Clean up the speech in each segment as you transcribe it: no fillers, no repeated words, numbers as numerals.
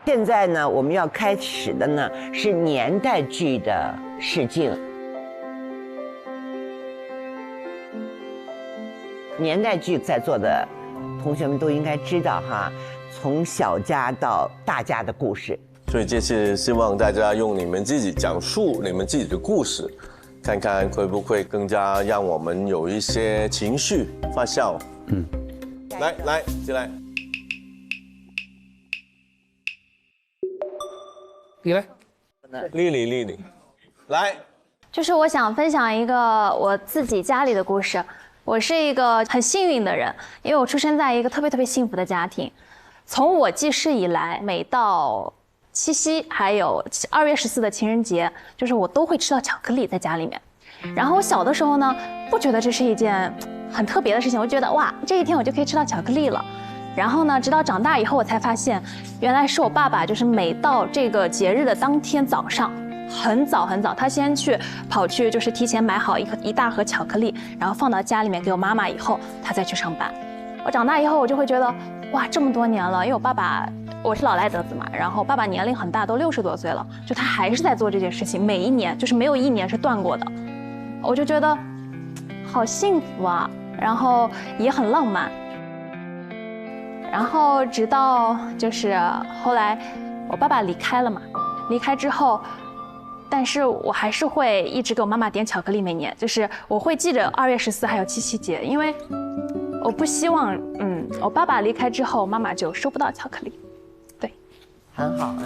现在呢，我们要开始的呢是年代剧的试镜。年代剧在座的同学们都应该知道哈，从小家到大家的故事。所以这次希望大家用你们自己讲述你们自己的故事，看看会不会更加让我们有一些情绪发酵。来，进来。你来，丽丽，来。就是我想分享一个我自己家里的故事。我是一个很幸运的人，因为我出生在一个特别幸福的家庭。从我记事以来，每到七夕还有2月14的情人节，就是我都会吃到巧克力在家里面。然后我小的时候呢，不觉得这是一件很特别的事情，我觉得哇，这一天我就可以吃到巧克力了。然后呢，直到长大以后，我才发现，原来是我爸爸，就是每到这个节日的当天早上，很早，他先跑去，就是提前买好一大盒巧克力，然后放到家里面给我妈妈，以后他再去上班。我长大以后，我就会觉得，哇，这么多年了，因为我爸爸，我是老来得子嘛，然后爸爸年龄很大，都60多岁了，就他还是在做这件事情，每一年就是没有一年是断过的，我就觉得好幸福啊，然后也很浪漫。然后直到就是后来我爸爸离开了嘛，离开之后，但是我还是会一直给我妈妈点巧克力，每年就是我会记着2月14还有七夕节，因为我不希望我爸爸离开之后妈妈就收不到巧克力。对，很好。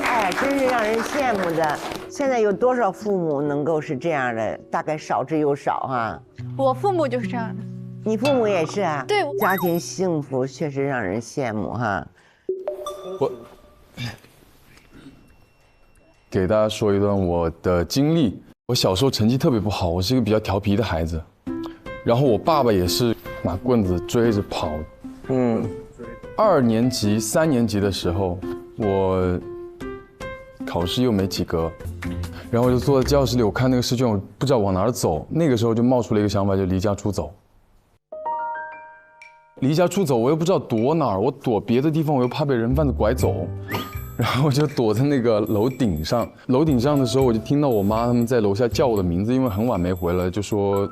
哎，真是让人羡慕的。现在有多少父母能够是这样的？大概少之又少哈。我父母就是这样的。你父母也是啊？对，家庭幸福确实让人羡慕哈。我给大家说一段我的经历。我小时候成绩特别不好，我是一个比较调皮的孩子，然后我爸爸也是拿棍子追着跑。2年级、3年级的时候，我考试又没及格，然后我就坐在教室里，我看那个试卷，我不知道往哪儿走。那个时候就冒出了一个想法，就离家出走。离家出走，我又不知道躲哪儿，我躲别的地方，我又怕被人贩子拐走，然后我就躲在那个楼顶上。楼顶上的时候，我就听到我妈他们在楼下叫我的名字，因为很晚没回来，就说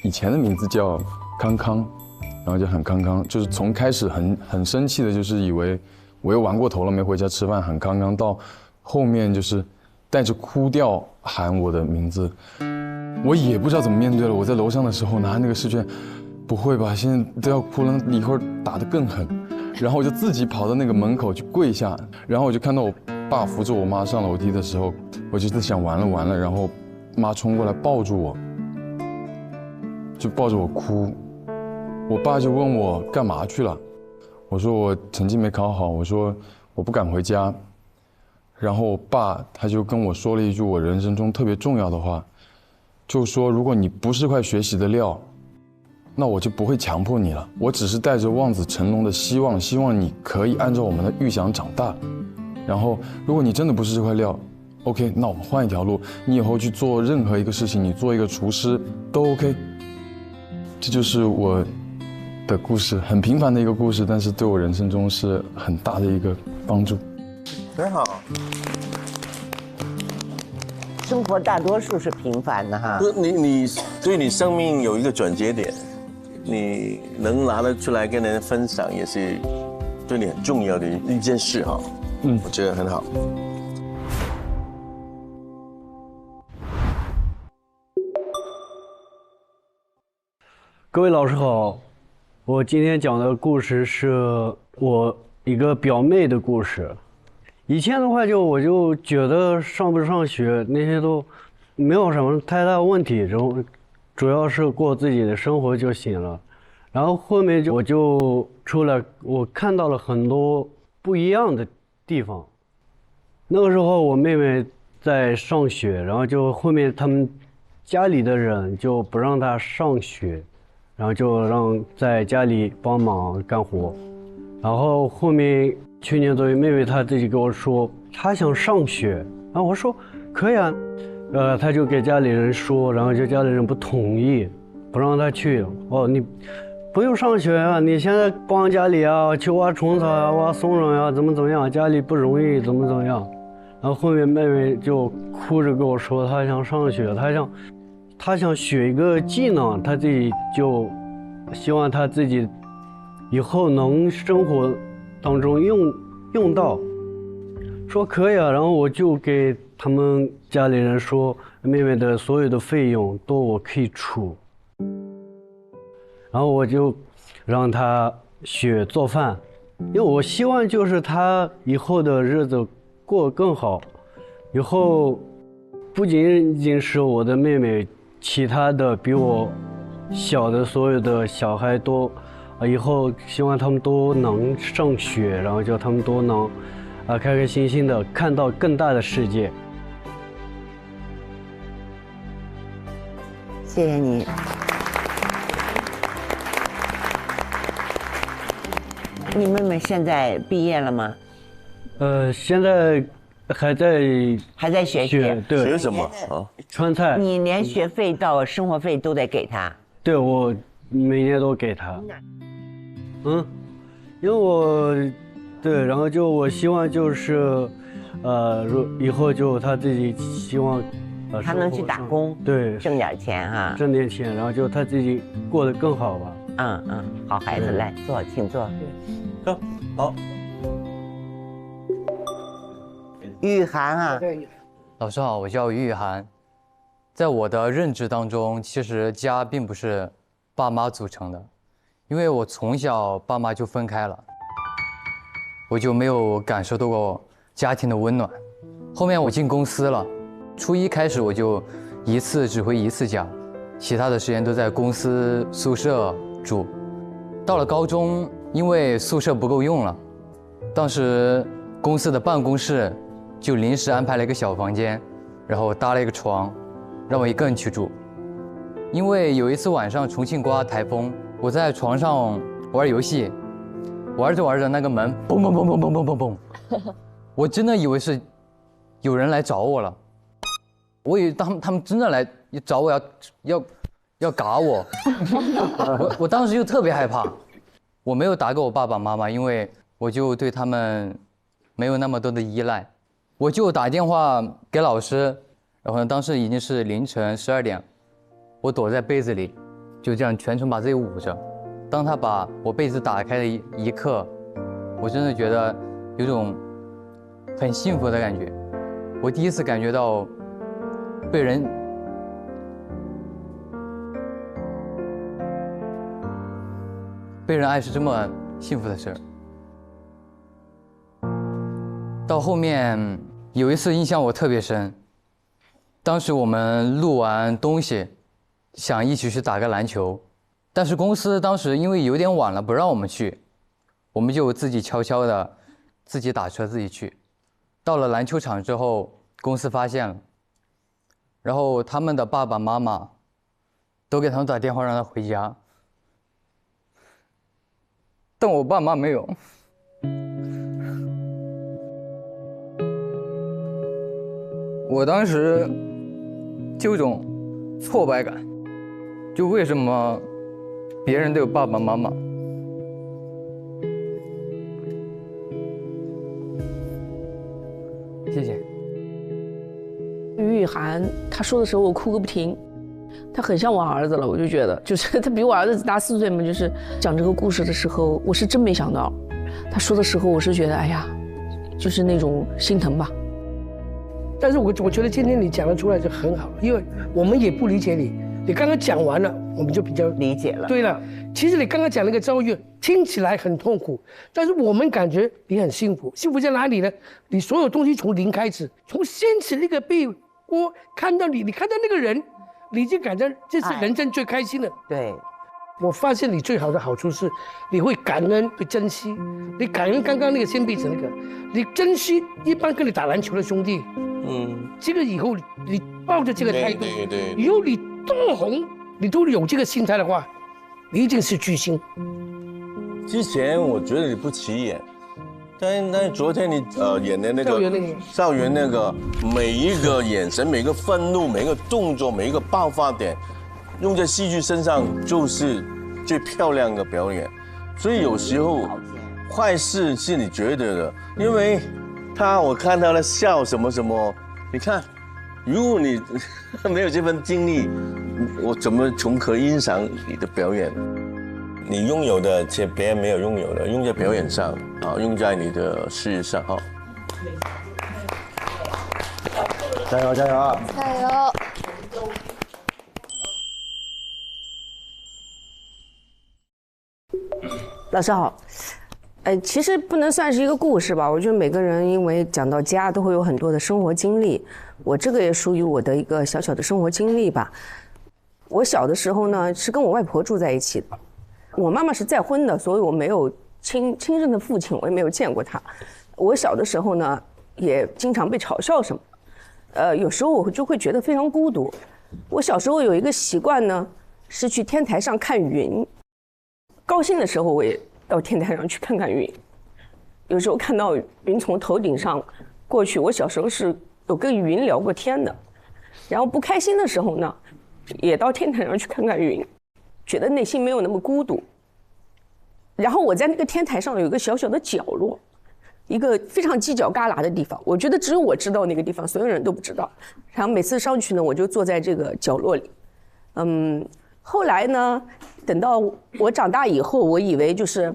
以前的名字叫康康，然后就很康康，就是从开始很生气的，就是以为我又玩过头了，没回家吃饭，很康康，到后面就是带着哭调喊我的名字。我也不知道怎么面对了。我在楼上的时候拿那个试卷，不会吧？现在都要哭了，一会儿打得更狠。然后我就自己跑到那个门口去跪下，然后我就看到我爸扶着我妈上楼梯的时候，我就在想完了，然后妈冲过来抱住我，就抱着我哭。我爸就问我干嘛去了，我说我成绩没考好，我说我不敢回家。然后我爸他就跟我说了一句我人生中特别重要的话。就说如果你不是块学习的料，那我就不会强迫你了。我只是带着望子成龙的希望你可以按照我们的预想长大。然后如果你真的不是这块料 ，OK， 那我们换一条路。你以后去做任何一个事情，你做一个厨师都 OK。这就是我的故事，很平凡的一个故事，但是对我人生中是很大的一个帮助。很好。生活大多数是平凡的哈。你对你生命有一个转折点，你能拿得出来跟人分享，也是对你很重要的一件事哈。我觉得很好。各位老师好，我今天讲的故事是我一个表妹的故事。以前的话我就觉得上不上学那些都没有什么太大问题，主要是过自己的生活就行了。然后后面我就出来，我看到了很多不一样的地方。那个时候我妹妹在上学，然后就后面他们家里的人就不让她上学，然后就让在家里帮忙干活。然后后面去年左右，妹妹她自己跟我说她想上学，然后我说可以啊，她就给家里人说，然后就家里人不同意，不让她去。哦，你不用上学啊，你现在光家里啊，去挖虫草啊，挖松茸啊，怎么样，家里不容易，怎么样。然后后面妹妹就哭着跟我说，她想上学，她想学一个技能，她自己就希望她自己以后能生活当中用到，说可以啊。然后我就给他们家里人说，妹妹的所有的费用都我可以出。然后我就让她学做饭，因为我希望就是她以后的日子过得更好。以后不仅仅是我的妹妹，其他的比我小的所有的小孩都，以后希望他们都能上学，然后叫他们都能开开心心的看到更大的世界。谢谢你。你妹妹现在毕业了吗？现在还在学习。对。学什么啊？川菜。你连学费到生活费都得给她？对，我每年都给她。因为对，然后就我希望就是，以后就她自己希望，她能去打工，对，挣点钱哈，挣点钱，然后就她自己过得更好吧。好孩子，来坐，请坐。好。于涵啊，老师好，我叫于涵。在我的认知当中，其实家并不是爸妈组成的，因为我从小爸妈就分开了，我就没有感受到过家庭的温暖。后面我进公司了，初一开始我就一次只回一次家，其他的时间都在公司宿舍住。到了高中，因为宿舍不够用了，当时公司的办公室就临时安排了一个小房间，然后搭了一个床，让我一个人去住。因为有一次晚上重庆刮台风，我在床上玩游戏，玩着玩着那个门嘣嘣嘣嘣嘣嘣嘣嘣，我真的以为是有人来找我了，我以为他们真的来找我要嘎我，我当时就特别害怕，我没有打给我爸爸妈妈，因为我就对他们没有那么多的依赖。我就打电话给老师，然后呢，当时已经是凌晨12点，我躲在被子里，就这样全程把自己捂着。当他把我被子打开的一刻，我真的觉得有种很幸福的感觉。我第一次感觉到被人爱是这么幸福的事儿。到后面有一次印象我特别深，当时我们录完东西，想一起去打个篮球，但是公司当时因为有点晚了不让我们去，我们就自己悄悄的自己打车自己去。到了篮球场之后，公司发现了，然后他们的爸爸妈妈都给他们打电话让他回家，但我爸妈没有。我当时就有种挫败感，就为什么别人都有爸爸妈妈，谢谢。于雨涵他说的时候我哭个不停，他很像我儿子了，我就觉得就是他比我儿子大4岁嘛，就是讲这个故事的时候，我是真没想到，他说的时候我是觉得哎呀，就是那种心疼吧。但是我觉得今天你讲得出来就很好，因为我们也不理解你，你刚刚讲完了，我们就比较理解了。对了，其实你刚刚讲那个遭遇听起来很痛苦，但是我们感觉你很幸福。幸福在哪里呢？你所有东西从零开始，从掀起那个被窝看到你看到那个人，你就感觉这是人生最开心的。对，我发现你最好的好处是你会感恩，会珍惜。你感恩刚刚那个掀被子那个，你珍惜一般跟你打篮球的兄弟。这个以后你抱着这个态度，对，以后你多红，你都有这个心态的话，你一定是巨星。之前我觉得你不起眼，但是昨天你演的那个校园那个每一个眼神、每个愤怒、每一个动作、每一个爆发点，用在戏剧身上就是最漂亮的表演。所以有时候坏事是你觉得的，因为我看他的笑什么什么，你看，如果你没有这份经历，我怎么可欣赏你的表演？你拥有的且别人没有拥有的，用在表演上啊，用在你的事业上哈。加油加油啊！加油！老师好，其实不能算是一个故事吧。我觉得每个人因为讲到家，都会有很多的生活经历。我这个也属于我的一个小小的生活经历吧。我小的时候呢，是跟我外婆住在一起的。我妈妈是再婚的，所以我没有亲生的父亲，我也没有见过他。我小的时候呢，也经常被嘲笑什么。有时候我就会觉得非常孤独。我小时候有一个习惯呢，是去天台上看云。高兴的时候，我也到天台上去看看云。有时候看到云从头顶上过去，我小时候是有跟云聊过天的。然后不开心的时候呢，也到天台上去看看云，觉得内心没有那么孤独。然后我在那个天台上有一个小小的角落，一个非常犄角旮旯的地方，我觉得只有我知道那个地方，所有人都不知道。然后每次上去呢，我就坐在这个角落里。后来呢，等到我长大以后，我以为就是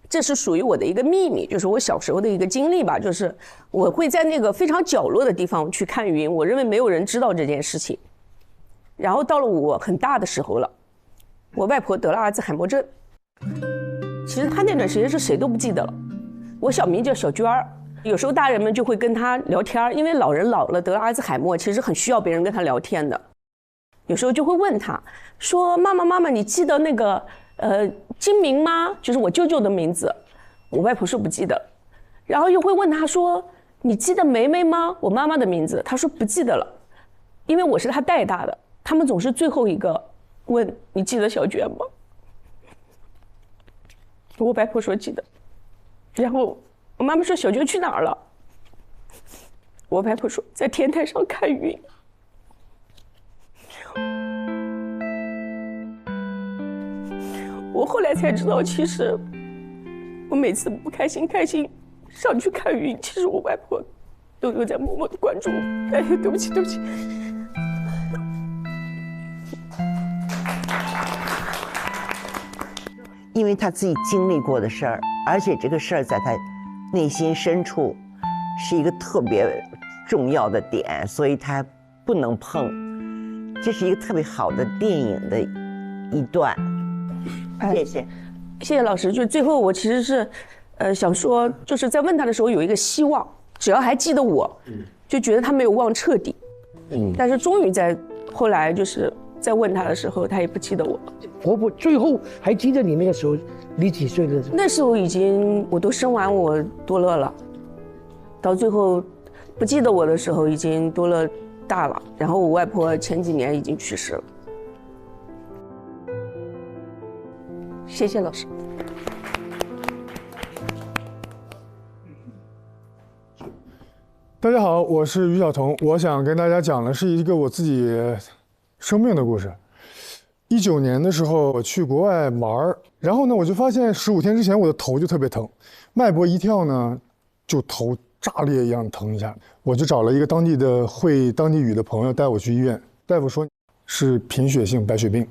这是属于我的一个秘密，就是我小时候的一个经历吧，就是我会在那个非常角落的地方去看云，我认为没有人知道这件事情。然后到了我很大的时候了，我外婆得了阿兹海默症。其实她那段时间是谁都不记得了。我小名叫小娟儿，有时候大人们就会跟她聊天，因为老人老了得了阿兹海默，其实很需要别人跟她聊天的。有时候就会问她说：“妈妈，你记得那个金明吗？就是我舅舅的名字。”我外婆说不记得。然后又会问她说：“你记得梅梅吗？我妈妈的名字。”她说不记得了，因为我是她带大的，他们总是最后一个问你记得小娟吗？我外婆说记得。然后我妈妈说小娟去哪儿了？我外婆说在天台上看云。我后来才知道，其实我每次不开心上去看云，其实我外婆都有在默默的关注我。哎，对不起。因为他自己经历过的事儿，而且这个事儿在他内心深处是一个特别重要的点，所以他不能碰。这是一个特别好的电影的一段。谢谢老师。就最后我其实是想说，就是在问他的时候有一个希望，只要还记得我，就觉得他没有忘彻底。但是终于在后来就是在问他的时候，他也不记得我了。婆婆最后还记得你那个时候，你几岁的时候？那时候已经我都生完我多乐了，到最后不记得我的时候已经多乐大了。然后我外婆前几年已经去世了。谢谢老师。大家好，我是于晓彤，我想跟大家讲的是一个我自己生病的故事。19年的时候，我去国外玩，然后呢，我就发现15天之前我的头就特别疼，脉搏一跳呢，就头炸裂一样疼一下。我就找了一个当地的会当地语的朋友带我去医院，大夫说是贫血性白血病。